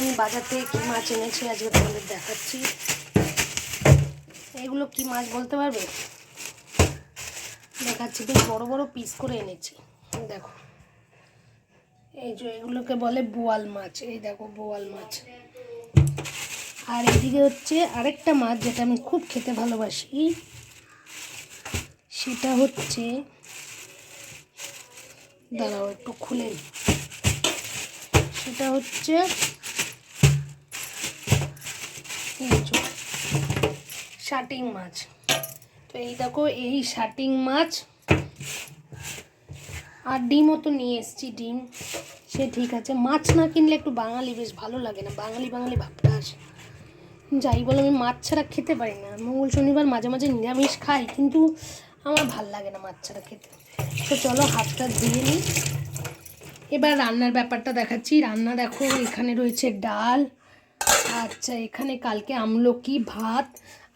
আমি বাজার থেকে কী মাছ এনেছি আজকে তোমাদের দেখাচ্ছি। এগুলো কি মাছ বলতে পারবে? দেখাচ্ছি, বেশ বড় বড় পিস করে এনেছি। দেখো, এই যে এগুলোকে বলে বোয়াল মাছ। এই দেখো বোয়াল মাছ। আর এদিকে হচ্ছে আরেকটা মাছ যেটা আমি খুব খেতে ভালোবাসি, সেটা হচ্ছে, দাঁড়াও একটু খুলে, সেটা হচ্ছে শাটিং মাছ। তো এই দেখো, এই শাটিং মাছ আর ডিমও তো নিয়ে এসেছি। ডিম সে ঠিক আছে, মাছ না কিনলে একটু বাঙালি বেশ ভালো লাগে না, বাঙালি বাঙালি ভাবটা আসে। যাই বলে আমি মাছ ছাড়া খেতে পারি না। মঙ্গল শনিবার মাঝে মাঝে নিরামিষ খাই, কিন্তু আমার ভাল লাগে না মাছ ছাড়া খেতে। তো চলো হাতটা ধুয়ে নিই। এবার রান্নার ব্যাপারটা দেখাচ্ছি। রান্না দেখো, এখানে রয়েছে ডাল, আচ্ছা এখানে কালকে আমলকি ভাত,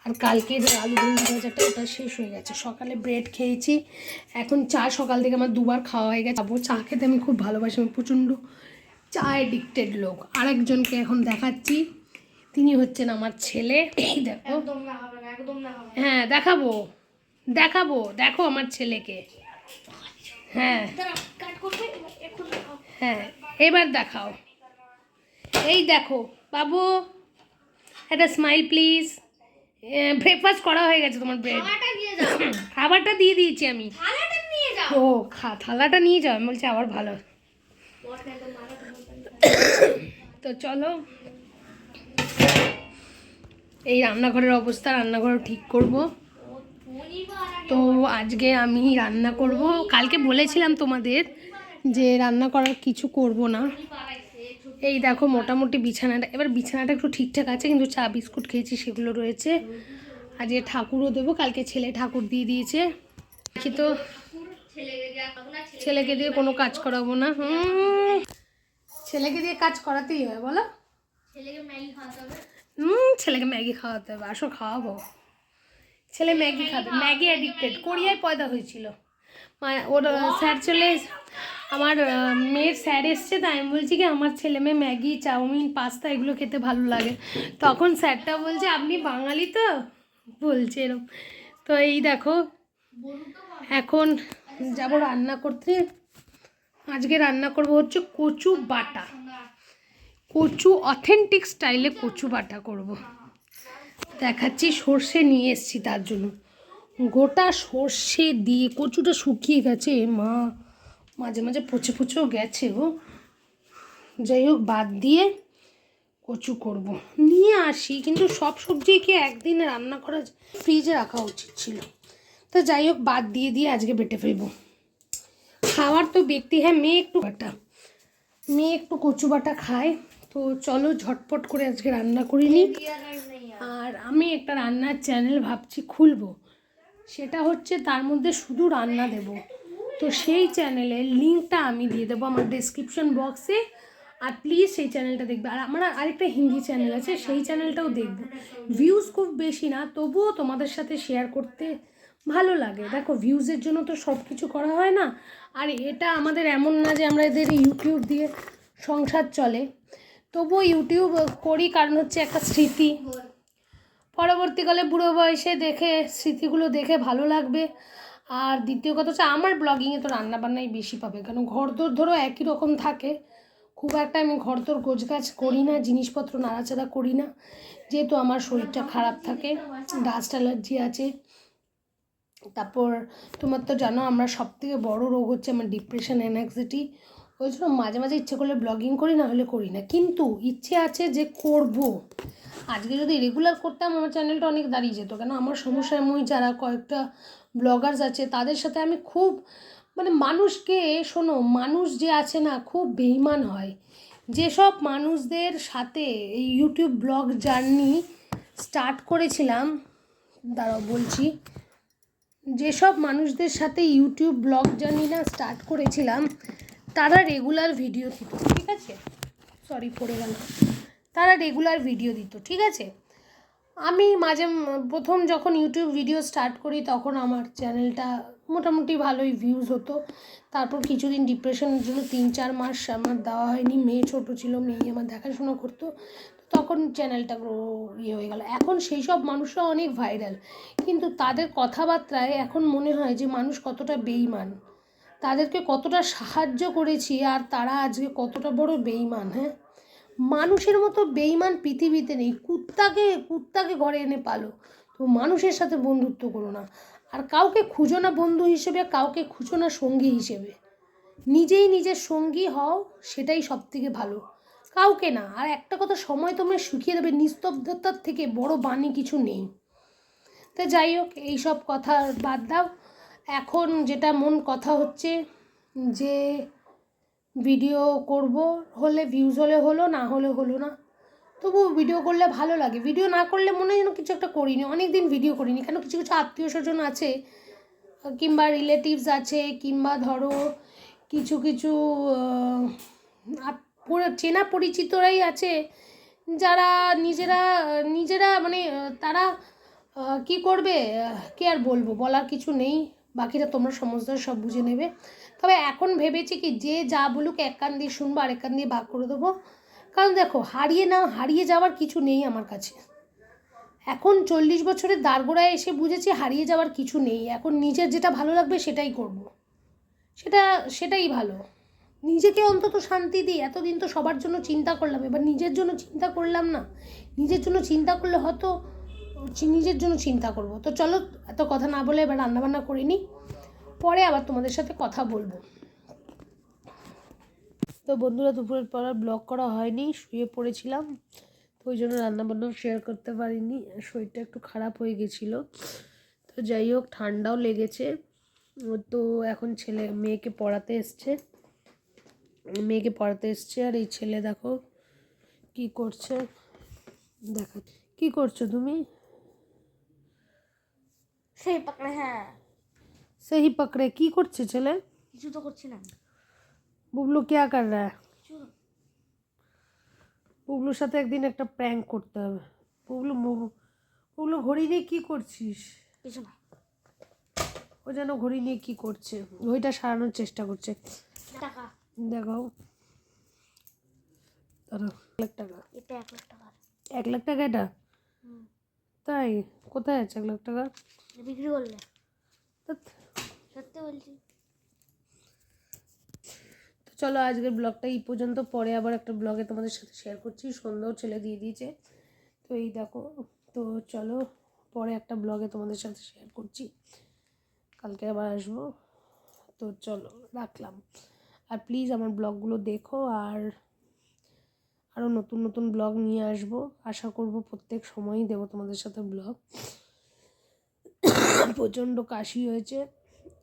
আর কালকে আলু ভেন্ডি ভাজাটা ওটা শেষ হয়ে গেছে। সকালে ব্রেড খেয়েছি, এখন চা সকাল থেকে আমার দুবার খাওয়া হয়ে গেছে। চা খেতে আমি খুব ভালোবাসি, আমি প্রচণ্ড চা এডিক্টেড লোক। আরেকজনকে এখন দেখাচ্ছি, তিনি হচ্ছেন আমার ছেলে। এই দেখো, হ্যাঁ দেখাবো দেখাবো, দেখো আমার ছেলেকে। হ্যাঁ হ্যাঁ, এবার দেখাও। এই দেখো বাবু, একটা স্মাইল প্লিজ। ব্রেকফাস্ট করা হয়ে গেছে তোমার? ব্রেড খাবারটা দিয়ে দিয়েছি আমি। ও থালাটা নিয়ে যাও, আমি বলছি আবার ভালো। তো চলো, এই রান্নাঘরের অবস্থা, রান্নাঘর ঠিক করব। তো আজকে আমি রান্না করব। কালকে বলেছিলাম তোমাদের যে রান্না করার কিছু করব না। এই দেখো মোটামুটি বিছানাটা, এবার বিছানাটা একটু ঠিকঠাক আছে, কিন্তু চা বিস্কুট খেয়েছি সেগুলো রয়েছে। আজকে ঠাকুরও দেবো, কালকে ছেলে ঠাকুর দিয়ে দিয়েছে। দেখি তো, ছেলেকে দিয়ে কোনো কাজ করাবো না। ছেলেকে দিয়ে কাজ করাতেই হয় বলো। ছেলেকে ম্যাগি খাওয়াতে হবে, আসো খাওয়াবো। ছেলে ম্যাগি খাবে, ম্যাগি অ্যাডিক্টেড। কোরিয়ায় পয়দা হয়েছিল। ওর স্যার চলে, আমার মেয়ের স্যার এসছে, তাই আমি বলছি কি আমার ছেলে মেয়ে ম্যাগি চাউমিন পাস্তা এগুলো খেতে ভালো লাগে। তখন স্যারটা বলছে আপনি বাঙালি তো, বলছে এরকম। তো এই দেখো, এখন যাব রান্না করতে। আজকে রান্না করব হচ্ছে কচু বাটা, কচু অথেন্টিক স্টাইলে কচু বাটা করব। দেখাচ্ছি, সর্ষে নিয়ে এসেছি তার জন্য। গোটা সর্ষে দিয়ে, কচুটা শুকিয়ে গেছে মা, মাঝে মাঝে পচে পচেও গেছে ও। যাই হোক, বাদ দিয়ে কচু করব। নিয়ে আসি, কিন্তু সব সবজি কি একদিন রান্না করা, ফ্রিজে রাখা উচিত ছিল। তো যাই হোক, বাদ দিয়ে দিয়ে আজকে বেটে ফেলবো। খাওয়ার তো ব্যক্তি, হ্যাঁ মেয়ে একটু কচু বাটা খায়। তো চলো ঝটপট করে আজকে রান্না করিনি। আর আমি একটা রান্নার চ্যানেল ভাবছি খুলবো, সেটা হচ্ছে তার মধ্যে শুধু রান্না দেব। তো সেই চ্যানেলের লিঙ্কটা আমি দিয়ে দেবো আমার ডেসক্রিপশন বক্সে। আর প্লিজ সেই চ্যানেলটা দেখবে। আর আমার আরেকটা হিন্দি চ্যানেল আছে, সেই চ্যানেলটাও দেখবে। ভিউজ খুব বেশি না, তবুও তোমাদের সাথে শেয়ার করতে ভালো লাগে। দেখো, ভিউজের জন্য তো সব কিছু করা হয় না। আর এটা আমাদের এমন না যে আমরা এদের ইউটিউব দিয়ে সংসার চলে। তবুও ইউটিউব করি কারণ হচ্ছে একটা স্মৃতি, পরবর্তীকালে বুড়ো বয়সে দেখে স্মৃতিগুলো দেখে ভালো লাগবে। আর দ্বিতীয় কথা হচ্ছে, আমার ব্লগিংয়ে তো রান্নাবান্নাই বেশি পাবে, কারণ ঘরদোর ধরো একই রকম থাকে। খুব একটা আমি ঘরদোর গোছগাছ করি না, জিনিসপত্র নাড়াচাড়া করি না, যেহেতু আমার শরীরটা খারাপ থাকে, ডাস্ট অ্যালার্জি আছে। তারপর তোমার তো জানো, আমরা সবথেকে বড় রোগ হচ্ছে আমার ডিপ্রেশন, অ্যাংজাইটি। ওই জন্য মাঝে মাঝে ইচ্ছে করলে ব্লগিং করি, না হলে করি না। কিন্তু ইচ্ছে আছে যে করব। আজকে যদি রেগুলার করতাম আমার চ্যানেলটা অনেক দাঁড়িয়ে যেত, কেন আমার সমসাময়িক যারা কয়েকটা ব্লগার্স আছে তাদের সাথে আমি খুব, মানে মানুষকে, শোনো, মানুষ যে আছে না খুব বেইমান হয়। যেসব মানুষদের সাথে এই ইউটিউব ব্লগ জার্নি স্টার্ট করেছিলাম, দাঁড়াও বলছি, যেসব মানুষদের সাথে ইউটিউব ব্লগ জার্নি না স্টার্ট করেছিলাম, তারা রেগুলার ভিডিও দিত, ঠিক আছে, সরি পড়ে গেল, তারা রেগুলার ভিডিও দিত, ঠিক আছে। আমি প্রথম যখন ইউটিউব ভিডিও স্টার্ট করি তখন আমার চ্যানেলটা মোটামুটি ভালোই ভিউজ হতো। তারপর কিছুদিন ডিপ্রেশনের জন্য 3-4 মাস আমার দেওয়া হয়নি, মেয়ে ছোটো ছিল, মেয়ে আমার দেখাশোনা করতো, তখন চ্যানেলটা হয়ে গেল। এখন সেই সব মানুষরা অনেক ভাইরাল, কিন্তু তাদের কথাবার্তায় এখন মনে হয় যে মানুষ কতটা বেইমান, তাদেরকে কতটা সাহায্য করেছি আর তারা আজকে কতটা বড় বেইমান। হ্যাঁ, মানুষের মতো বেইমান পৃথিবীতে নেই। কুত্তাকে ঘরে এনে পালো, তো মানুষের সাথে বন্ধুত্ব করো না। আর কাউকে খুঁজো না বন্ধু হিসেবে, কাউকে খুঁজো না সঙ্গী হিসেবে, নিজেই নিজের সঙ্গী হও, সেটাই সব থেকে ভালো, কাউকে না। আর একটা কথা, সময় তোমরা শিখিয়ে দেবে, নিস্তব্ধতার থেকে বড় বাণী কিছু নেই। তো যাই হোক, এইসব কথা বাদ দাও। এখন যেটা মন কথা হচ্ছে যে ভিডিও করব, হলে ভিউজ হলে হলো, না হলে হলো না, তবু ভিডিও করলে ভালো লাগে। ভিডিও না করলে মনে হয় যেন কিছু একটা করিনি, অনেক দিন ভিডিও করিনি। কেন, কিছু কিছু আত্মীয় স্বজন আছে কিংবা রিলেটিভস আছে, কিংবা ধরো কিছু কিছু চেনা পরিচিতরাই আছে যারা নিজেরা নিজেরা মানে তারা কি করবে, কি আর বলবো, বলার কিছু নেই, বাকিটা তোমরা সমস্ত সব বুঝে নেবে। তবে এখন ভেবেছি কি, যে যা বলুক এক কান দিয়ে শুনবো আর এক কান দিয়ে ভাগ করে দেবো। কারণ দেখো, হারিয়ে যাওয়ার কিছু নেই আমার কাছে। এখন 40 বছরের দাঁড়গোড়ায় এসে বুঝেছি হারিয়ে যাওয়ার কিছু নেই। এখন নিজের যেটা ভালো লাগবে সেটাই করব, সেটাই ভালো। নিজেকে অন্তত শান্তি দিই। এতদিন তো সবার জন্য চিন্তা করলাম, এবার নিজের জন্য চিন্তা করলাম না। নিজের জন্য চিন্তা করলে হয়তো নিজের জন্য চিন্তা করব। তো চলো, এত কথা না বলে এবার রান্নাবান্না করে নিই, পরে আবার তোমাদের সাথে কথা বলবো। তো বন্ধুরা, দুপুরের পর আর ব্লগ করা হয়নি, শুয়ে পড়েছিলাম, তো ওই জন্য রান্নাবান্নাও শেয়ার করতে পারিনি। শরীরটা একটু খারাপ হয়ে গেছিলো। তো যাই হোক, ঠান্ডাও লেগেছে। তো এখন মেয়েকে পড়াতে এসছে, আর এই ছেলে দেখো কি করছে। দেখো কি করছো তুমি? সেই পকড়ে কি করছে ছেলে? কিছু তো করছি না। বুবলু क्या कर रहा है? বুবলুর সাথে একদিন একটা প্র্যাঙ্ক করতে হবে। বুবলু ঘড়ি নিয়ে কি করছিস? কিছু না। ও যেন ঘড়ি নিয়ে কি করছে, ঘড়িটা সারানোর চেষ্টা করছে। টাকা দেখো, ধরো 1 লাখ টাকা। এটা 1 লাখ টাকা। 1 লাখ টাকা এটা? তাই? কোথায় আছে 1 লাখ টাকা? বিক্রি করলে। ধ্যাৎ। সত্যি বলছি। তো চলো, আজকের ব্লগটা এই পর্যন্ত, পরে আবার একটা ব্লগে তোমাদের সাথে শেয়ার করছি। সন্ধ্যাও ছেলে দিয়ে দিয়েছে, তো এই দেখো। তো চলো, পরে একটা ব্লগে তোমাদের সাথে শেয়ার করছি, কালকে আবার আসবো। তো চলো, রাখলাম। আর প্লিজ আমার ব্লগগুলো দেখো, আর আরও নতুন নতুন ব্লগ নিয়ে আসবো। আশা করব প্রত্যেক সময়ই দেবো তোমাদের সাথে ব্লগ। প্রচণ্ড কাশি হয়েছে,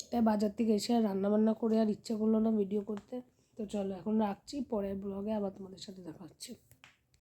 তাই বাজার থেকে এসে আর রান্নাবান্না করে আর ইচ্ছে করলো না ভিডিও করতে। তো চলো, এখন রাখছি, পরের ব্লগে আবার তোমাদের সাথে দেখা হচ্ছে।